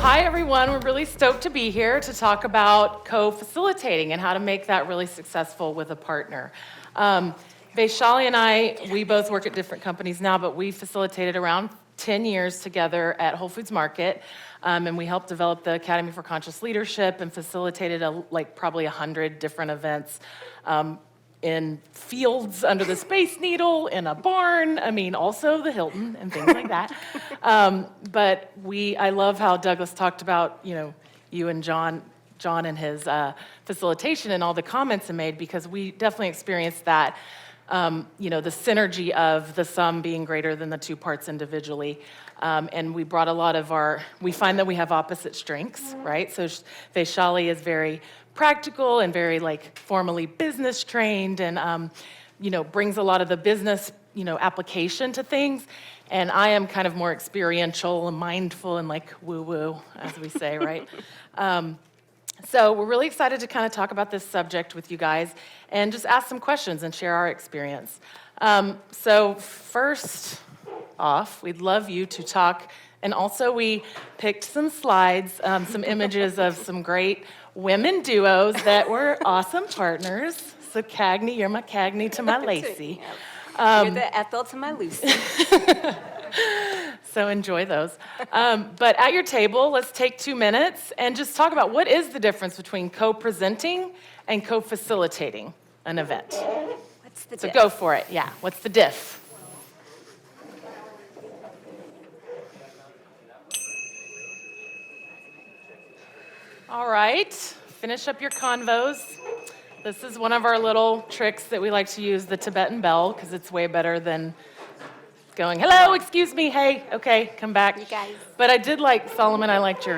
hi everyone. We're really stoked to be here to talk about co-facilitating and how to make that really successful with a partner. Vaishali and I, we both work at different companies now, but we facilitated around 10 years together at Whole Foods Market, and we helped develop the Academy for Conscious Leadership and facilitated probably 100 different events in fields under the Space Needle, in a barn, also the Hilton and things like that. But I love how Douglas talked about, you and John and his facilitation and all the comments he made, because we definitely experienced that, the synergy of the sum being greater than the two parts individually. And we brought a lot of we find that we have opposite strengths, right? So Vaishali is very practical and very formally business trained and, brings a lot of the business, application to things. And I am kind of more experiential and mindful and woo-woo, as we say, right? So we're really excited to kind of talk about this subject with you guys and just ask some questions and share our experience. So first off, we'd love you to talk. And also we picked some slides, some images of some great women duos that were awesome partners. So Cagney, you're my Cagney to my Lacey. You're the Ethel to my Lucy. So enjoy those. But at your table, let's take 2 minutes and just talk about what is the difference between co-presenting and co-facilitating an event. What's the So diff? go for it. Yeah, what's the diff? All right, finish up your convos. This is one of our little tricks that we like to use, the Tibetan bell, because it's way better than going, hello, excuse me, hey, okay, come back. You guys. But I did Solomon, I liked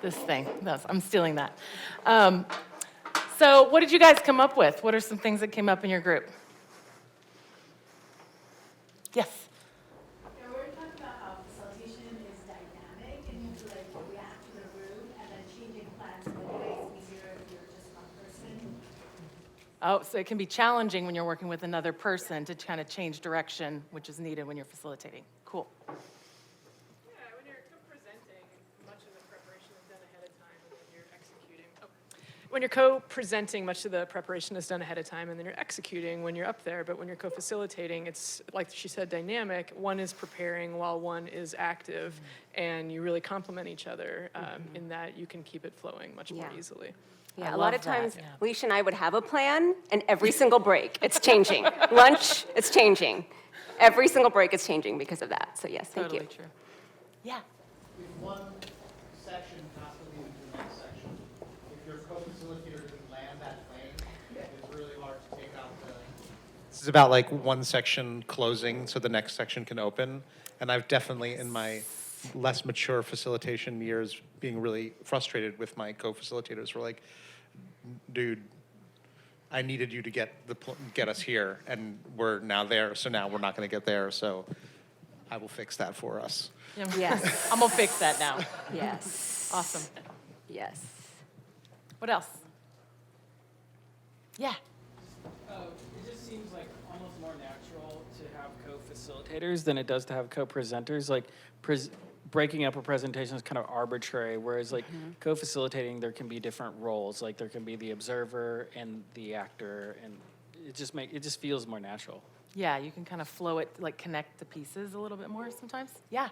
this thing. I'm stealing that. So what did you guys come up with? What are some things that came up in your group? Yes? Yeah, we're talking about how facilitation is dynamic and you have to react to the room and then changing plans in a way it's easier if you're just one person. Oh, so it can be challenging when you're working with another person to kind of change direction, which is needed when you're facilitating. Cool. Yeah, when you're co-presenting, much of the preparation is done ahead of time, and then you're executing. When you're co-presenting, much of the preparation is done ahead of time, and then you're executing when you're up there. But when you're co-facilitating, it's, like she said, dynamic. One is preparing while one is active, and you really complement each other in that you can keep it flowing much more easily. Yeah, I a lot love of times, that, yeah. Leisha and I would have a plan, and every single break, it's changing. Lunch, it's changing. Every single break, it's changing because of that. So yes, thank Totally you. true. Yeah. If one section has to lead into the next section, if your co-facilitator doesn't land that plane, it's really hard to take out the... This is about one section closing so the next section can open. And I've definitely, in my less mature facilitation years, being really frustrated with my co-facilitators. We're like, dude, I needed you to get us here, and we're now there, so now we're not going to get there, so I will fix that for us. Yes. I'm going to fix that now. Yes. Awesome. Yes. What else? Yeah. It just seems like almost more natural to have co-facilitators than it does to have co-presenters. Breaking up a presentation is kind of arbitrary, whereas co-facilitating, there can be different roles. There can be the observer and the actor, and it just feels more natural. Yeah, you can kind of flow it, connect the pieces a little bit more sometimes. Yeah.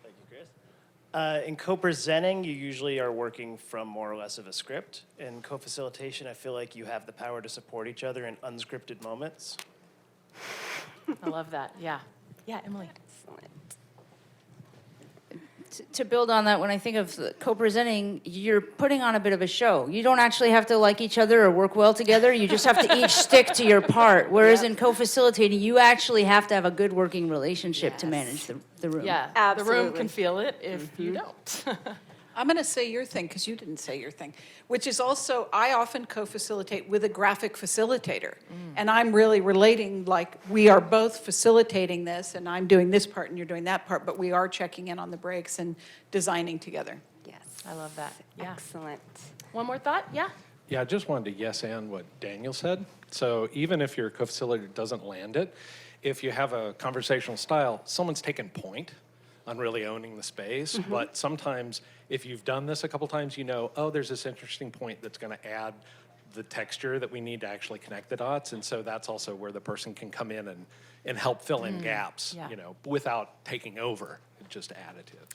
Thank you, Chris. In co-presenting, you usually are working from more or less of a script. In co-facilitation, I feel like you have the power to support each other in unscripted moments. I love that. Yeah. Yeah, Emily. Excellent. To build on that, when I think of co-presenting, you're putting on a bit of a show. You don't actually have to like each other or work well together. You just have to each stick to your part. Whereas in co-facilitating, you actually have to have a good working relationship to manage the room. Yeah, the room Absolutely. can feel it if you don't. I'm going to say your thing because you didn't say your thing, which is also, I often co-facilitate with a graphic facilitator. And I'm really relating, we are both facilitating this, and I'm doing this part and you're doing that part, but we are checking in on the breaks and designing together. Yes. I love that. Yeah. Excellent. One more thought? Yeah. Yeah, I just wanted to yes and what Daniel said. So even if your co-facilitator doesn't land it, if you have a conversational style, someone's taking point. on really owning the space. But sometimes, if you've done this a couple times, you know, oh, there's this interesting point that's going to add the texture that we need to actually connect the dots. And so that's also where the person can come in and help fill in gaps, yeah. you know, without taking over, just additive.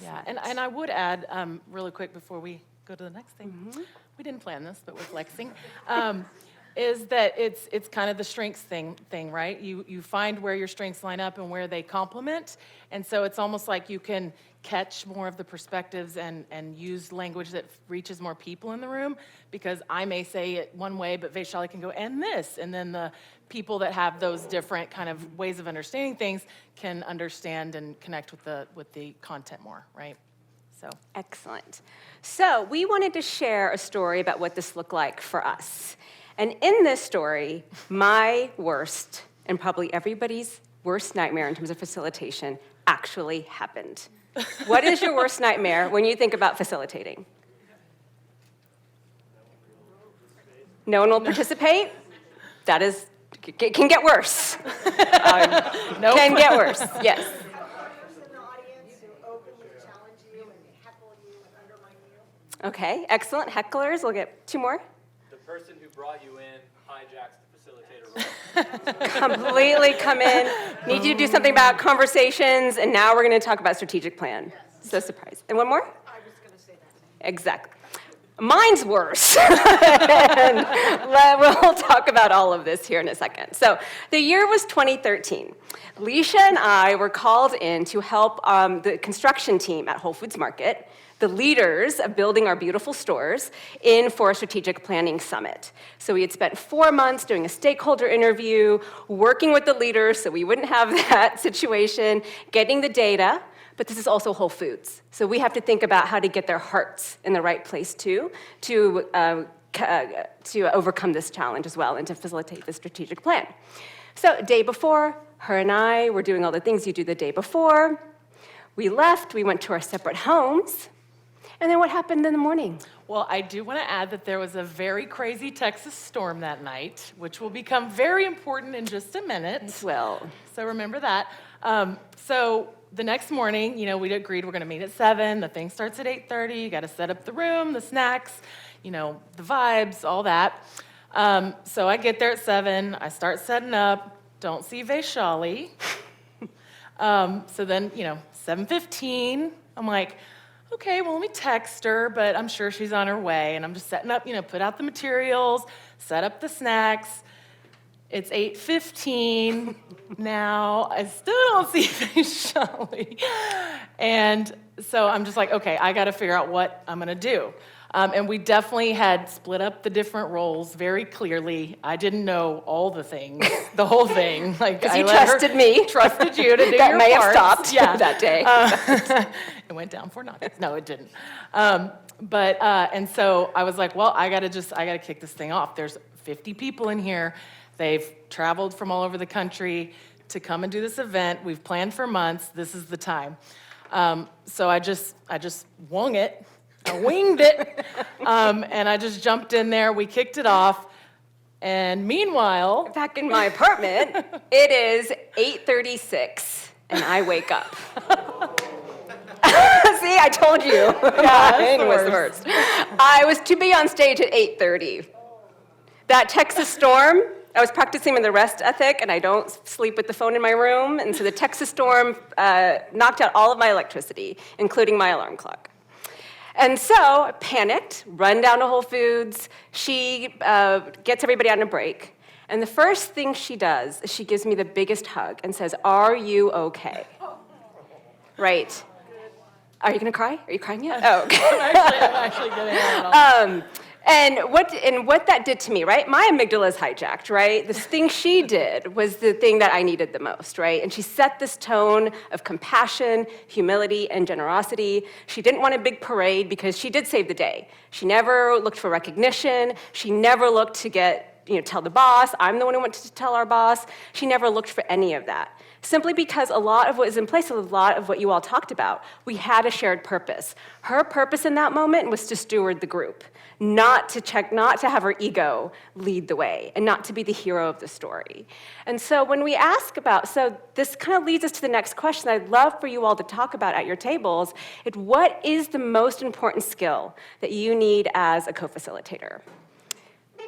Yeah, and I would add, really quick before we go to the next thing, we didn't plan this, but we're flexing, is that it's kind of the strengths thing, right? You find where your strengths line up and where they complement, and so it's almost like you can catch more of the perspectives and use language that reaches more people in the room, because I may say it one way, but Vaishali can go, and this, and then the people that have those different kind of ways of understanding things can understand and connect with the content more, right? So. Excellent. So we wanted to share a story about what this looked like for us. And in this story, my worst, and probably everybody's worst nightmare in terms of facilitation, actually happened. What is your worst nightmare when you think about facilitating? No one will participate? That is, it can get worse. Can get worse, yes. Okay, excellent. Hecklers, we'll get 2 more. The person who brought you in hijacks the facilitator role. Completely come in, need you to do something about conversations, and now we're going to talk about strategic plan. So surprised. And one more? I was going to say that. Exactly. Mine's worse. And we'll talk about all of this here in a second. So the year was 2013. Leisha and I were called in to help the construction team at Whole Foods Market, the leaders of building our beautiful stores, for a strategic planning summit. So we had spent 4 months doing a stakeholder interview, working with the leaders so we wouldn't have that situation, getting the data. But this is also Whole Foods. So we have to think about how to get their hearts in the right place too, to overcome this challenge as well and to facilitate the strategic plan. So day before, her and I were doing all the things you do the day before. We left, we went to our separate homes. And then what happened in the morning? Well, I do want to add that there was a very crazy Texas storm that night, which will become very important in just a minute. Well, So remember that. So the next morning, you know, we agreed we're going to meet at 7. The thing starts at 8:30. You got to set up the room, the snacks, you know, the vibes, all that. So I get there at 7. I start setting up. Don't see Vaishali. So then, you know, 7:15. I'm like, okay, well, let me text her, but I'm sure she's on her way. And I'm just setting up, you know, put out the materials, set up the snacks. It's 8:15 now. I still don't see Vaishali. And so I'm just like, okay, I got to figure out what I'm going to do. And we definitely had split up the different roles very clearly. I didn't know all the things, the whole thing. Like, because you trusted me. Trusted you to do that your may parts. have stopped Yeah. that day. It went down 4 knockouts. No, it didn't. And so I was like, well, I got to kick this thing off. There's 50 people in here. They've traveled from all over the country to come and do this event. We've planned for months. This is the time. So I just wung it. I winged it. And I just jumped in there. We kicked it off. And meanwhile, Back in my apartment, it is 8:36, and I wake up. See, I told you. Mine was the worst. I was to be on stage at 8:30. That Texas storm, I was practicing with the rest ethic, and I don't sleep with the phone in my room, and so the Texas storm knocked out all of my electricity, including my alarm clock. And so I panicked, run down to Whole Foods. She gets everybody on a break. And the first thing she does is she gives me the biggest hug and says, "Are you okay?" Right. Are you going to cry? Are you crying yet? Oh, okay. I'm actually getting it all. And what that did to me, right? My amygdala is hijacked, right? This thing she did was the thing that I needed the most, right? And she set this tone of compassion, humility, and generosity. She didn't want a big parade because she did save the day. She never looked for recognition. She never looked to tell the boss. I'm the one who went to tell our boss. She never looked for any of that. simply because a lot of what is in place, a lot of what you all talked about, we had a shared purpose. Her purpose in that moment was to steward the group, not to have her ego lead the way, and not to be the hero of the story. And so when we ask about, so this kind of leads us to the next question I'd love for you all to talk about at your tables. What is the most important skill that you need as a co-facilitator?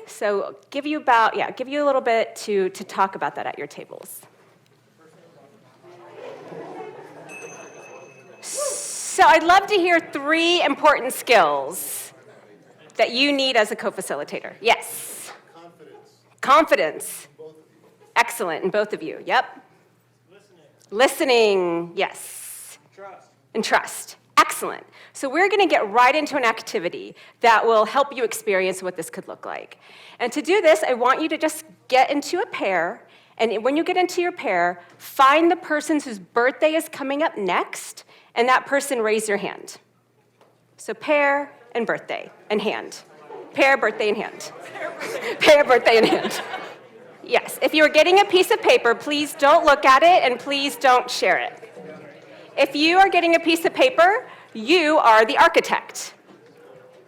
So give you a little bit to talk about that at your tables. So I'd love to hear 3 important skills that you need as a co-facilitator. Yes? Confidence. Excellent, in both of you. Yep. Listening. Yes. And trust. Excellent. So we're going to get right into an activity that will help you experience what this could look like. And to do this, I want you to just get into a pair. And when you get into your pair, find the person whose birthday is coming up next, and that person raise your hand. So pair and birthday and hand. Pair, birthday, and hand. Pair, birthday, and hand. Yes. If you're getting a piece of paper, please don't look at it and please don't share it. If you are getting a piece of paper, you are the architect.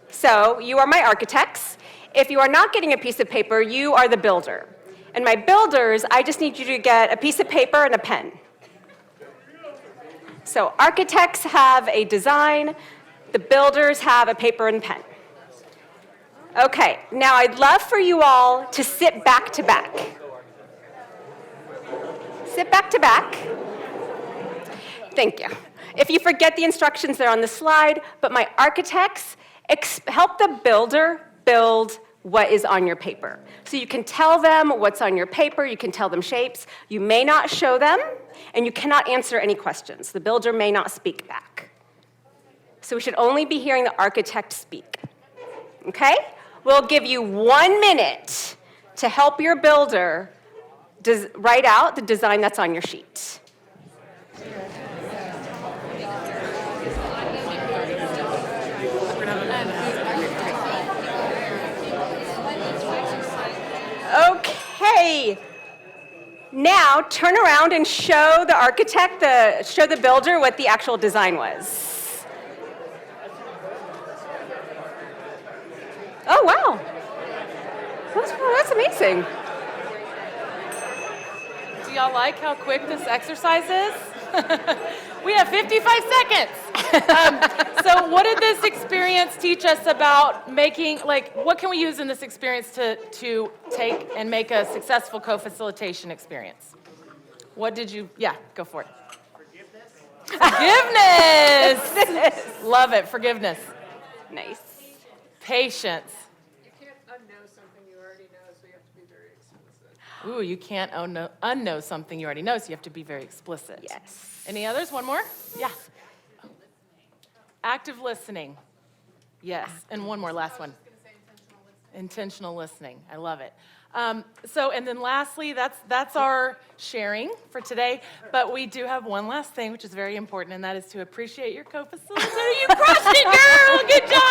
So you are my architects. If you are not getting a piece of paper, you are the builder. And my builders, I just need you to get a piece of paper and a pen. So architects have a design, the builders have a paper and pen. Okay, now I'd love for you all to sit back to back. Sit back to back. Thank you. If you forget the instructions, they're on the slide, but my architects help the builder build what is on your paper. So you can tell them what's on your paper, you can tell them shapes, you may not show them, and you cannot answer any questions. The builder may not speak back. So we should only be hearing the architect speak. Okay? We'll give you 1 minute to help your builder write out the design that's on your sheet. Okay. Now turn around and show the architect, show the builder what the actual design was. Oh, wow. That's amazing. Do y'all like how quick this exercise is? We have 55 seconds. So what did this experience teach us about making, what can we use in this experience to take and make a successful co-facilitation experience? What did you, go for it. Forgiveness. Love it, forgiveness. Nice. Patience. You can't unknow something you already know, so you have to be very explicit. Ooh, you can't unknow something you already know, so you have to be very explicit. Yes. Any others? One more? Yeah. Active listening. Yes. And one more, last one. Intentional listening. I love it. And then lastly, that's our sharing for today. But we do have one last thing, which is very important, and that is to appreciate your co-facilitator. You crushed it, girl! Good job!